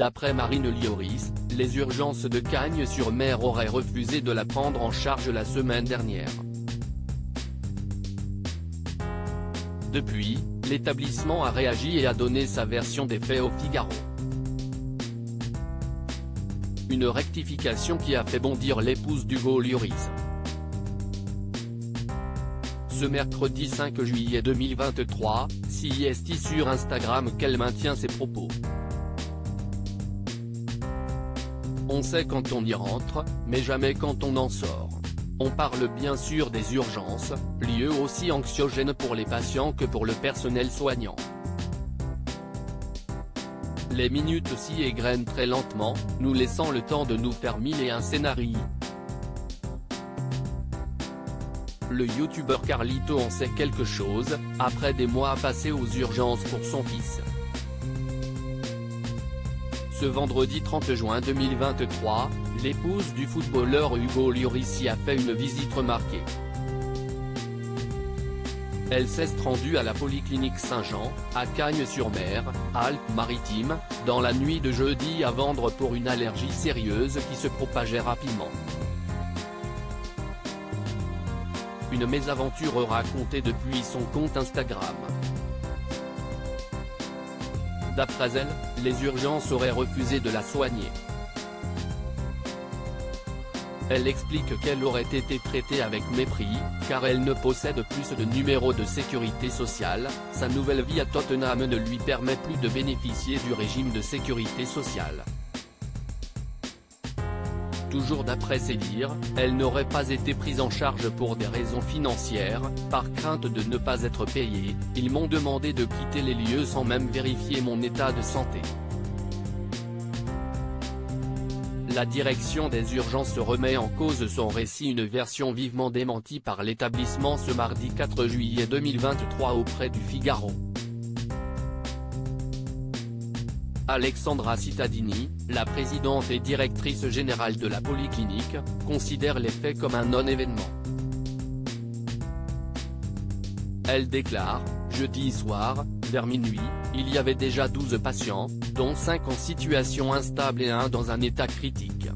D'après Marine Lioris, les urgences de Cagnes-sur-Mer auraient refusé de la prendre en charge la semaine dernière. Depuis, l'établissement a réagi et a donné sa version des faits au Figaro. Une rectification qui a fait bondir l'épouse d'Hugo Lloris. Ce mercredi 5 juillet 2023, CIST sur Instagram qu'elle maintient ses propos. On sait quand on y rentre, mais jamais quand on en sort. On parle bien sûr des urgences, lieu aussi anxiogène pour les patients que pour le personnel soignant. Les minutes s'y égrènent très lentement, nous laissant le temps de nous faire mille et un scénarios. Le youtubeur Carlito en sait quelque chose, après des mois passés aux urgences pour son fils. Ce vendredi 30 juin 2023, l'épouse du footballeur Hugo Lloris y a fait une visite remarquée. Elle s'est rendue à la Polyclinique Saint-Jean, à Cagnes-sur-Mer, Alpes-Maritimes, dans la nuit de jeudi à vendre pour une allergie sérieuse qui se propageait rapidement. Une mésaventure racontée depuis son compte Instagram. D'après elle, les urgences auraient refusé de la soigner. Elle explique qu'elle aurait été traitée avec mépris, car elle ne possède plus de numéro de sécurité sociale, sa nouvelle vie à Tottenham ne lui permet plus de bénéficier du régime de sécurité sociale. Toujours d'après ses dires, elle n'aurait pas été prise en charge pour des raisons financières, par crainte de ne pas être payée, ils m'ont demandé de quitter les lieux sans même vérifier mon état de santé. La direction des urgences remet en cause son récit, une version vivement démentie par l'établissement ce mardi 4 juillet 2023 auprès du Figaro. Alexandra Cittadini, la présidente et directrice générale de la Polyclinique, considère les faits comme un non-événement. Elle déclare, jeudi soir, vers minuit, il y avait déjà 12 patients, dont 5 en situation instable et 1 dans un état critique.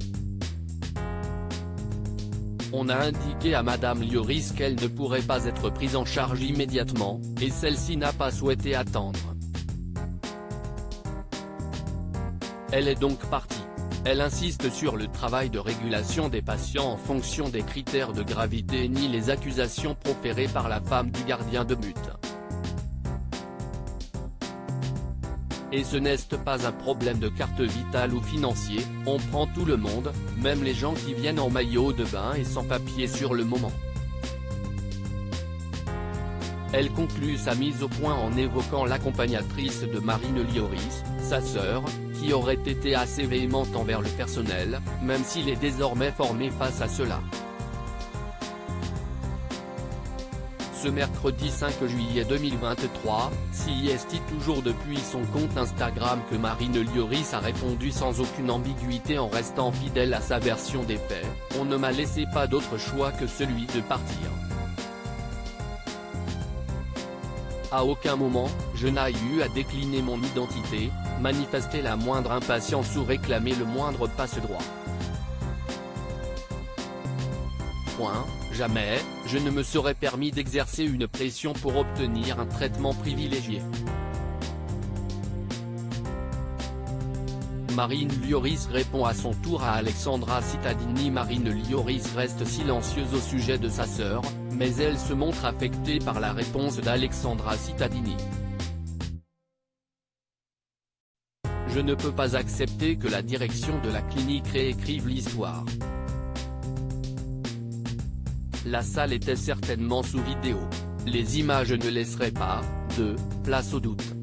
On a indiqué à Madame Lloris qu'elle ne pourrait pas être prise en charge immédiatement, et celle-ci n'a pas souhaité attendre. Elle est donc partie. Elle insiste sur le travail de régulation des patients en fonction des critères de gravité et nie les accusations proférées par la femme du gardien de but. Et ce n'est pas un problème de carte vitale ou financier, on prend tout le monde, même les gens qui viennent en maillot de bain et sans papier sur le moment. Elle conclut sa mise au point en évoquant l'accompagnatrice de Marine Lioris, sa sœur, qui aurait été assez véhémente envers le personnel, même s'il est désormais formé face à cela. Ce mercredi 5 juillet 2023, CIST toujours depuis son compte Instagram que Marine Lioris a répondu sans aucune ambiguïté en restant fidèle à sa version des faits, on ne m'a laissé pas d'autre choix que celui de partir. À aucun moment, je n'ai eu à décliner mon identité, manifester la moindre impatience ou réclamer le moindre passe-droit. Jamais, je ne me serais permis d'exercer une pression pour obtenir un traitement privilégié. Marine Lioris répond à son tour à Alexandra Cittadini. Marine Lioris reste silencieuse au sujet de sa sœur, mais elle se montre affectée par la réponse d'Alexandra Cittadini. Je ne peux pas accepter que la direction de la clinique réécrive l'histoire. La salle était certainement sous vidéo. Les images ne laisseraient pas, place au doute.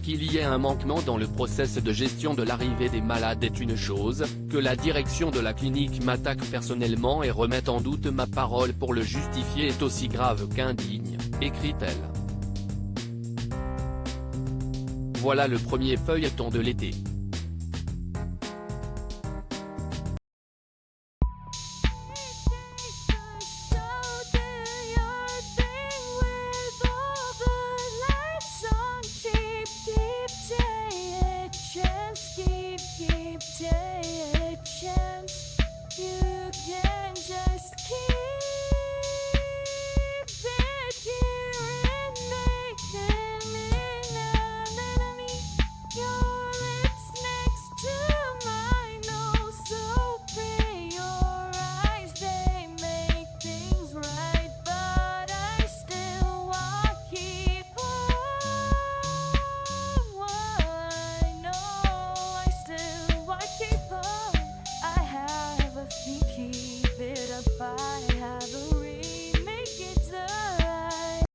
Qu'il y ait un manquement dans le process de gestion de l'arrivée des malades est une chose, que la direction de la clinique m'attaque personnellement et remette en doute ma parole pour le justifier est aussi grave qu'indigne, écrit-elle. Voilà le premier feuilleton de l'été.